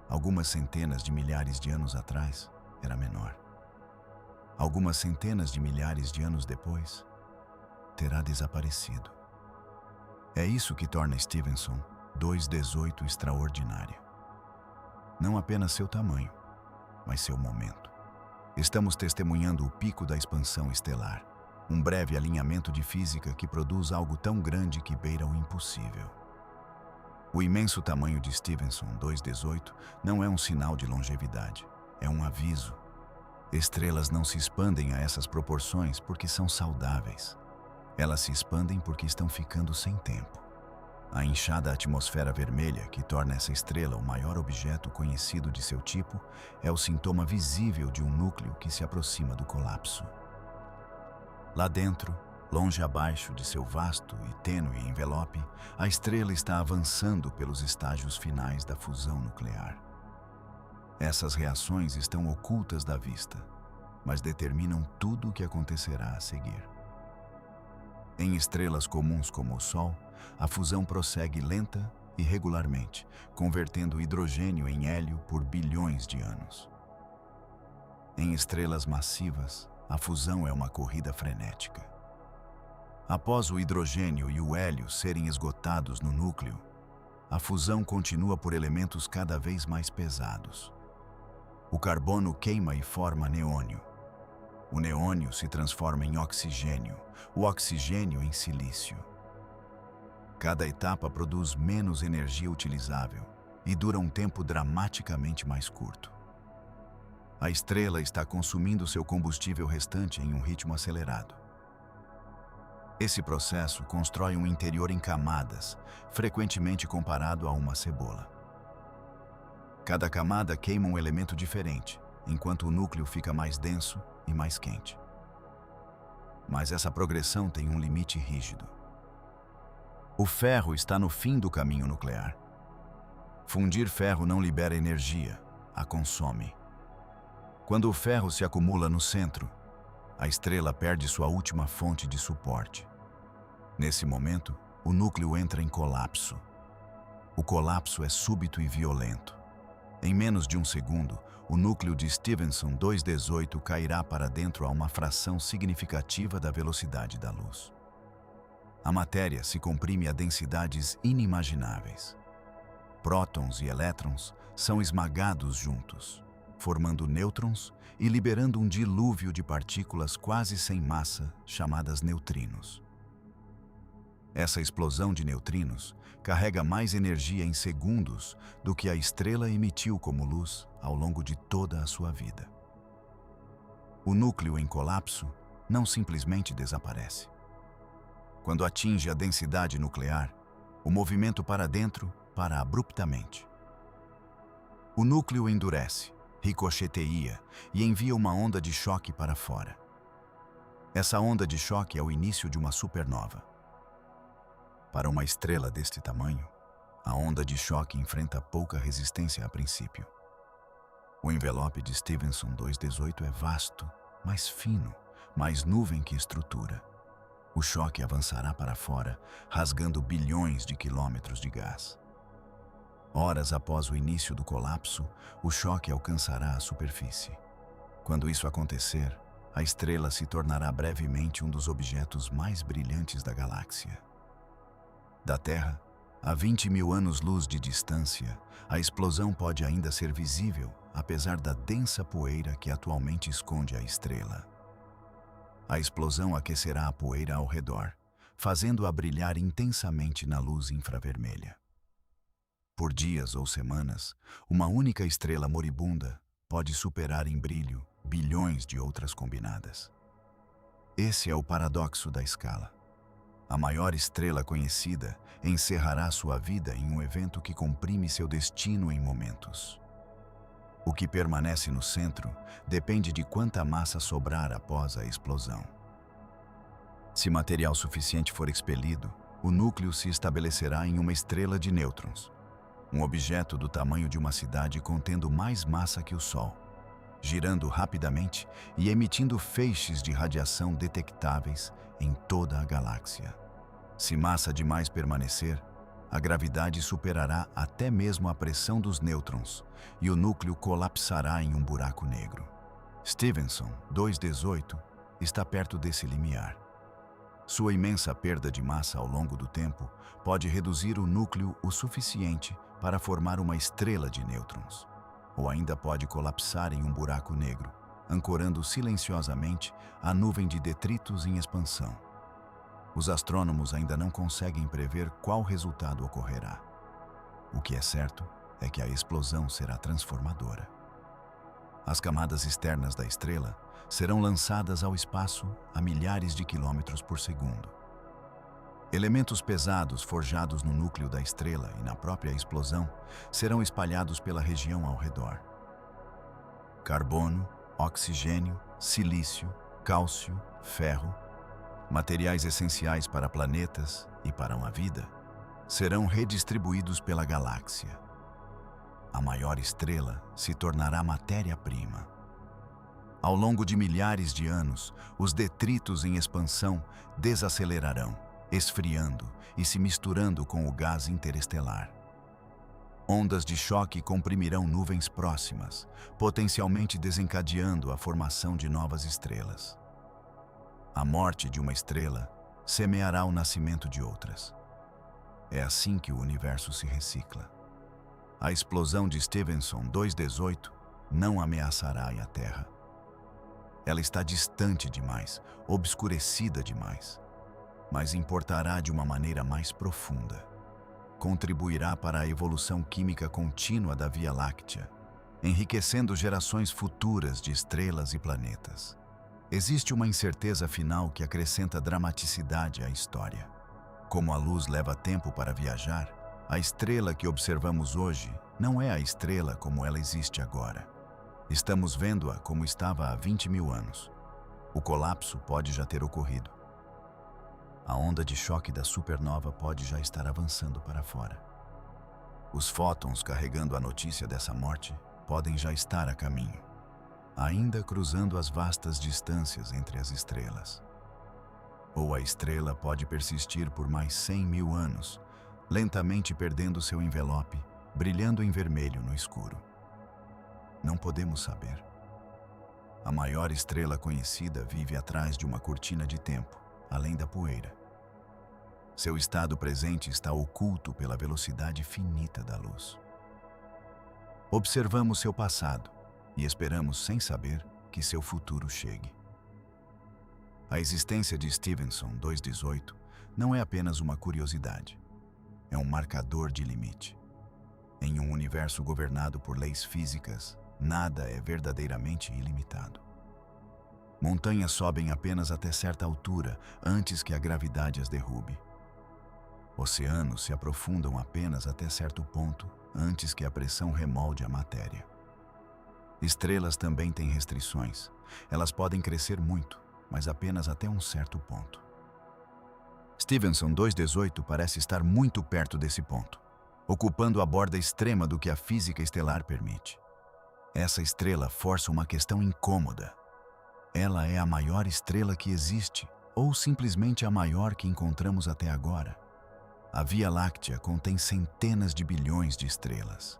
Algumas centenas de milhares de anos atrás, era menor. Algumas centenas de milhares de anos depois, terá desaparecido. É isso que torna Stephenson 218 extraordinária. Não apenas seu tamanho, mas seu momento. Estamos testemunhando o pico da expansão estelar, um breve alinhamento de física que produz algo tão grande que beira o impossível. O imenso tamanho de Stephenson 218 não é um sinal de longevidade, é um aviso. Estrelas não se expandem a essas proporções porque são saudáveis. Elas se expandem porque estão ficando sem tempo. A inchada atmosfera vermelha, que torna essa estrela o maior objeto conhecido de seu tipo, é o sintoma visível de um núcleo que se aproxima do colapso. Lá dentro, longe abaixo de seu vasto e tênue envelope, a estrela está avançando pelos estágios finais da fusão nuclear. Essas reações estão ocultas da vista, mas determinam tudo o que acontecerá a seguir. Em estrelas comuns como o Sol, a fusão prossegue lenta e regularmente, convertendo hidrogênio em hélio por bilhões de anos. Em estrelas massivas, a fusão é uma corrida frenética. Após o hidrogênio e o hélio serem esgotados no núcleo, a fusão continua por elementos cada vez mais pesados. O carbono queima e forma neônio. O neônio se transforma em oxigênio, o oxigênio em silício. Cada etapa produz menos energia utilizável e dura um tempo dramaticamente mais curto. A estrela está consumindo seu combustível restante em um ritmo acelerado. Esse processo constrói um interior em camadas, frequentemente comparado a uma cebola. Cada camada queima um elemento diferente, enquanto o núcleo fica mais denso e mais quente. Mas essa progressão tem um limite rígido. O ferro está no fim do caminho nuclear. Fundir ferro não libera energia, a consome. Quando o ferro se acumula no centro, a estrela perde sua última fonte de suporte. Nesse momento, o núcleo entra em colapso. O colapso é súbito e violento. Em menos de um segundo, o núcleo de Stephenson 218 cairá para dentro a uma fração significativa da velocidade da luz. A matéria se comprime a densidades inimagináveis. Prótons e elétrons são esmagados juntos, formando nêutrons e liberando um dilúvio de partículas quase sem massa, chamadas neutrinos. Essa explosão de neutrinos carrega mais energia em segundos do que a estrela emitiu como luz ao longo de toda a sua vida. O núcleo em colapso não simplesmente desaparece. Quando atinge a densidade nuclear, o movimento para dentro para abruptamente. O núcleo endurece, ricocheteia e envia uma onda de choque para fora. Essa onda de choque é o início de uma supernova. Para uma estrela deste tamanho, a onda de choque enfrenta pouca resistência a princípio. O envelope de Stephenson 218 é vasto, mais fino, mais nuvem que estrutura. O choque avançará para fora, rasgando bilhões de quilômetros de gás. Horas após o início do colapso, o choque alcançará a superfície. Quando isso acontecer, a estrela se tornará brevemente um dos objetos mais brilhantes da galáxia. Da Terra, a 20 mil anos-luz de distância, a explosão pode ainda ser visível, apesar da densa poeira que atualmente esconde a estrela. A explosão aquecerá a poeira ao redor, fazendo-a brilhar intensamente na luz infravermelha. Por dias ou semanas, uma única estrela moribunda pode superar em brilho bilhões de outras combinadas. Esse é o paradoxo da escala. A maior estrela conhecida encerrará sua vida em um evento que comprime seu destino em momentos. O que permanece no centro depende de quanta massa sobrar após a explosão. Se material suficiente for expelido, o núcleo se estabelecerá em uma estrela de nêutrons, um objeto do tamanho de uma cidade contendo mais massa que o Sol, girando rapidamente e emitindo feixes de radiação detectáveis em toda a galáxia. Se massa demais permanecer, a gravidade superará até mesmo a pressão dos nêutrons e o núcleo colapsará em um buraco negro. Stephenson 2,18 está perto desse limiar. Sua imensa perda de massa ao longo do tempo pode reduzir o núcleo o suficiente para formar uma estrela de nêutrons, ou ainda pode colapsar em um buraco negro, ancorando silenciosamente a nuvem de detritos em expansão. Os astrônomos ainda não conseguem prever qual resultado ocorrerá. O que é certo é que a explosão será transformadora. As camadas externas da estrela serão lançadas ao espaço a milhares de quilômetros por segundo. Elementos pesados forjados no núcleo da estrela e na própria explosão serão espalhados pela região ao redor. Carbono, oxigênio, silício, cálcio, ferro, materiais essenciais para planetas e para uma vida, serão redistribuídos pela galáxia. A maior estrela se tornará matéria-prima. Ao longo de milhares de anos, os detritos em expansão desacelerarão, esfriando e se misturando com o gás interestelar. Ondas de choque comprimirão nuvens próximas, potencialmente desencadeando a formação de novas estrelas. A morte de uma estrela semeará o nascimento de outras. É assim que o universo se recicla. A explosão de Stephenson 2,18 não ameaçará a Terra. Ela está distante demais, obscurecida demais, mas importará de uma maneira mais profunda. Contribuirá para a evolução química contínua da Via Láctea, enriquecendo gerações futuras de estrelas e planetas. Existe uma incerteza final que acrescenta dramaticidade à história. Como a luz leva tempo para viajar, a estrela que observamos hoje não é a estrela como ela existe agora. Estamos vendo-a como estava há 20 mil anos. O colapso pode já ter ocorrido. A onda de choque da supernova pode já estar avançando para fora. Os fótons carregando a notícia dessa morte podem já estar a caminho, ainda cruzando as vastas distâncias entre as estrelas. Ou a estrela pode persistir por mais 100 mil anos, lentamente perdendo seu envelope, brilhando em vermelho no escuro. Não podemos saber. A maior estrela conhecida vive atrás de uma cortina de tempo, além da poeira. Seu estado presente está oculto pela velocidade finita da luz. Observamos seu passado e esperamos, sem saber, que seu futuro chegue. A existência de Stephenson 2,18 não é apenas uma curiosidade. É um marcador de limite. Em um universo governado por leis físicas, nada é verdadeiramente ilimitado. Montanhas sobem apenas até certa altura antes que a gravidade as derrube. Oceanos se aprofundam apenas até certo ponto antes que a pressão remolde a matéria. Estrelas também têm restrições. Elas podem crescer muito, mas apenas até um certo ponto. Stephenson 2,18 parece estar muito perto desse ponto, ocupando a borda extrema do que a física estelar permite. Essa estrela força uma questão incômoda. Ela é a maior estrela que existe, ou simplesmente a maior que encontramos até agora? A Via Láctea contém centenas de bilhões de estrelas.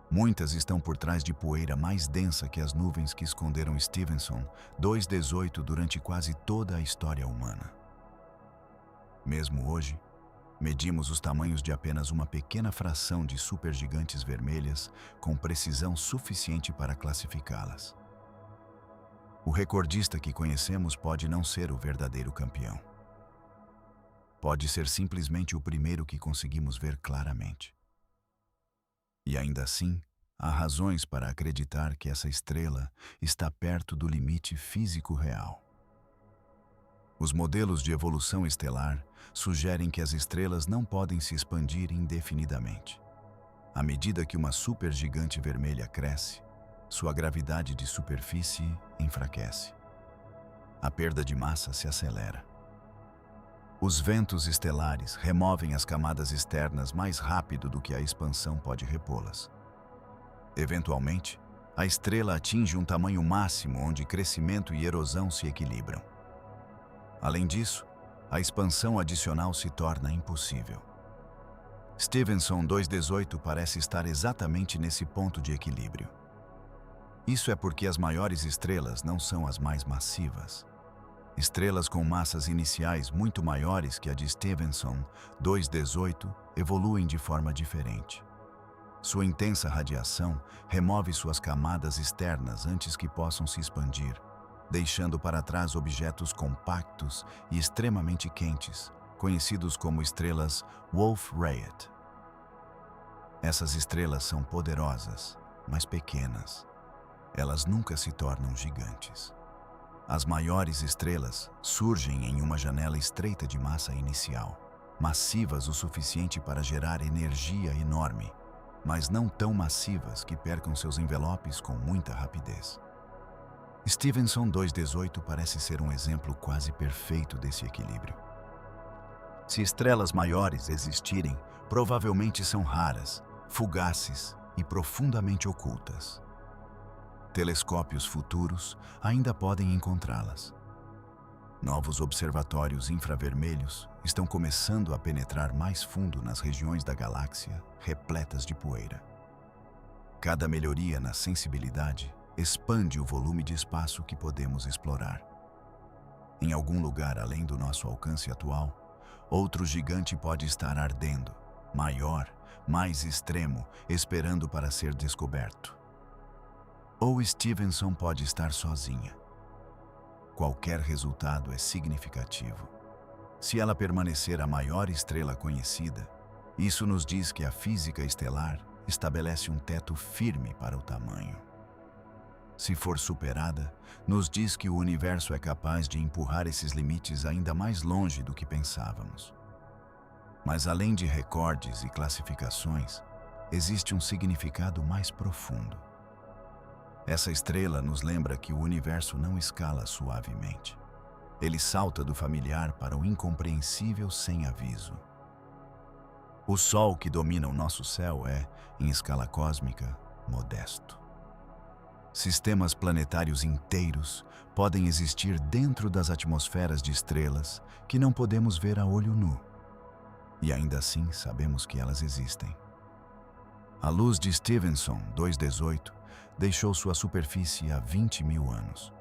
Muitas estão por trás de poeira mais densa que as nuvens que esconderam Stephenson 2,18 durante quase toda a história humana. Mesmo hoje, Medimos os tamanhos de apenas uma pequena fração de supergigantes vermelhas com precisão suficiente para classificá-las. O recordista que conhecemos pode não ser o verdadeiro campeão. Pode ser simplesmente o primeiro que conseguimos ver claramente. E ainda assim, há razões para acreditar que essa estrela está perto do limite físico real. Os modelos de evolução estelar sugerem que as estrelas não podem se expandir indefinidamente. À medida que uma supergigante vermelha cresce, sua gravidade de superfície enfraquece. A perda de massa se acelera. Os ventos estelares removem as camadas externas mais rápido do que a expansão pode repô-las. Eventualmente, a estrela atinge um tamanho máximo onde crescimento e erosão se equilibram. Além disso, a expansão adicional se torna impossível. Stephenson 2.18 parece estar exatamente nesse ponto de equilíbrio. Isso é porque as maiores estrelas não são as mais massivas. Estrelas com massas iniciais muito maiores que a de Stephenson 2.18 evoluem de forma diferente. Sua intensa radiação remove suas camadas externas antes que possam se expandir, deixando para trás objetos compactos e extremamente quentes, conhecidos como estrelas Wolf-Rayet. Essas estrelas são poderosas, mas pequenas. Elas nunca se tornam gigantes. As maiores estrelas surgem em uma janela estreita de massa inicial, massivas o suficiente para gerar energia enorme, mas não tão massivas que percam seus envelopes com muita rapidez. Stephenson 2.18 parece ser um exemplo quase perfeito desse equilíbrio. Se estrelas maiores existirem, provavelmente são raras, fugaces e profundamente ocultas. Telescópios futuros ainda podem encontrá-las. Novos observatórios infravermelhos estão começando a penetrar mais fundo nas regiões da galáxia repletas de poeira. Cada melhoria na sensibilidade expande o volume de espaço que podemos explorar. Em algum lugar além do nosso alcance atual, outro gigante pode estar ardendo, maior, mais extremo, esperando para ser descoberto. Ou Stephenson pode estar sozinha. Qualquer resultado é significativo. Se ela permanecer a maior estrela conhecida, isso nos diz que a física estelar estabelece um teto firme para o tamanho. Se for superada, nos diz que o universo é capaz de empurrar esses limites ainda mais longe do que pensávamos. Mas além de recordes e classificações, existe um significado mais profundo. Essa estrela nos lembra que o universo não escala suavemente. Ele salta do familiar para o incompreensível sem aviso. O Sol que domina o nosso céu é, em escala cósmica, modesto. Sistemas planetários inteiros podem existir dentro das atmosferas de estrelas que não podemos ver a olho nu. E ainda assim sabemos que elas existem. A luz de Stephenson 2.18 deixou sua superfície há 20.000 anos.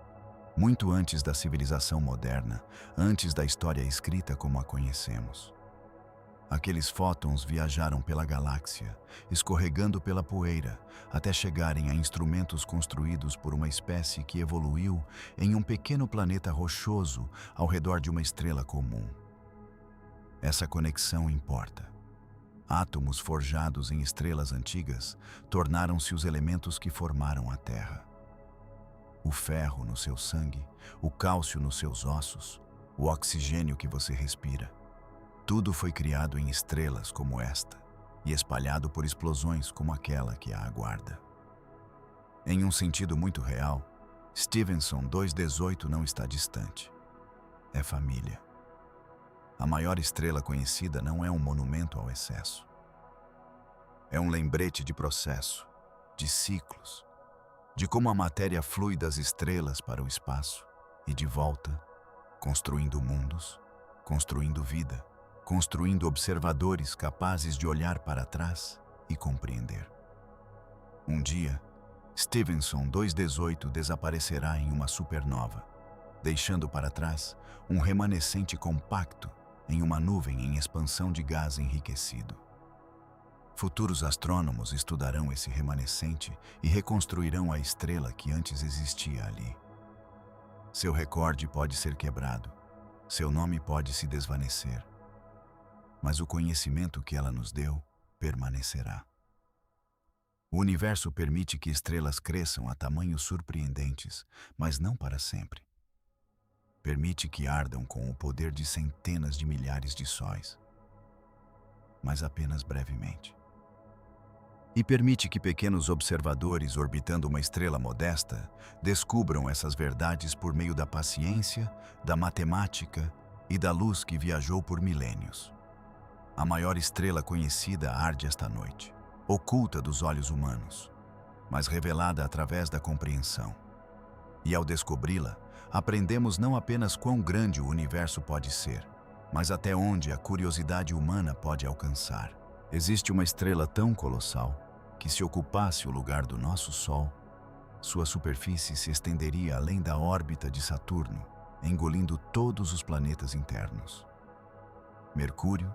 Muito antes da civilização moderna, antes da história escrita como a conhecemos. Aqueles fótons viajaram pela galáxia, escorregando pela poeira, até chegarem a instrumentos construídos por uma espécie que evoluiu em um pequeno planeta rochoso ao redor de uma estrela comum. Essa conexão importa. Átomos forjados em estrelas antigas tornaram-se os elementos que formaram a Terra. O ferro no seu sangue, o cálcio nos seus ossos, o oxigênio que você respira. Tudo foi criado em estrelas como esta e espalhado por explosões como aquela que a aguarda. Em um sentido muito real, Stephenson 2.18 não está distante. É família. A maior estrela conhecida não é um monumento ao excesso. É um lembrete de processo, de ciclos, de como a matéria flui das estrelas para o espaço e de volta, construindo mundos, construindo vida, construindo observadores capazes de olhar para trás e compreender. Um dia, Stephenson 2.18 desaparecerá em uma supernova, deixando para trás um remanescente compacto em uma nuvem em expansão de gás enriquecido. Futuros astrônomos estudarão esse remanescente e reconstruirão a estrela que antes existia ali. Seu recorde pode ser quebrado, seu nome pode se desvanecer, mas o conhecimento que ela nos deu permanecerá. O universo permite que estrelas cresçam a tamanhos surpreendentes, mas não para sempre. Permite que ardam com o poder de centenas de milhares de sóis, mas apenas brevemente. E permite que pequenos observadores orbitando uma estrela modesta descubram essas verdades por meio da paciência, da matemática e da luz que viajou por milênios. A maior estrela conhecida arde esta noite, oculta dos olhos humanos, mas revelada através da compreensão. E ao descobri-la, aprendemos não apenas quão grande o universo pode ser, mas até onde a curiosidade humana pode alcançar. Existe uma estrela tão colossal que, se ocupasse o lugar do nosso Sol, sua superfície se estenderia além da órbita de Saturno, engolindo todos os planetas internos. Mercúrio,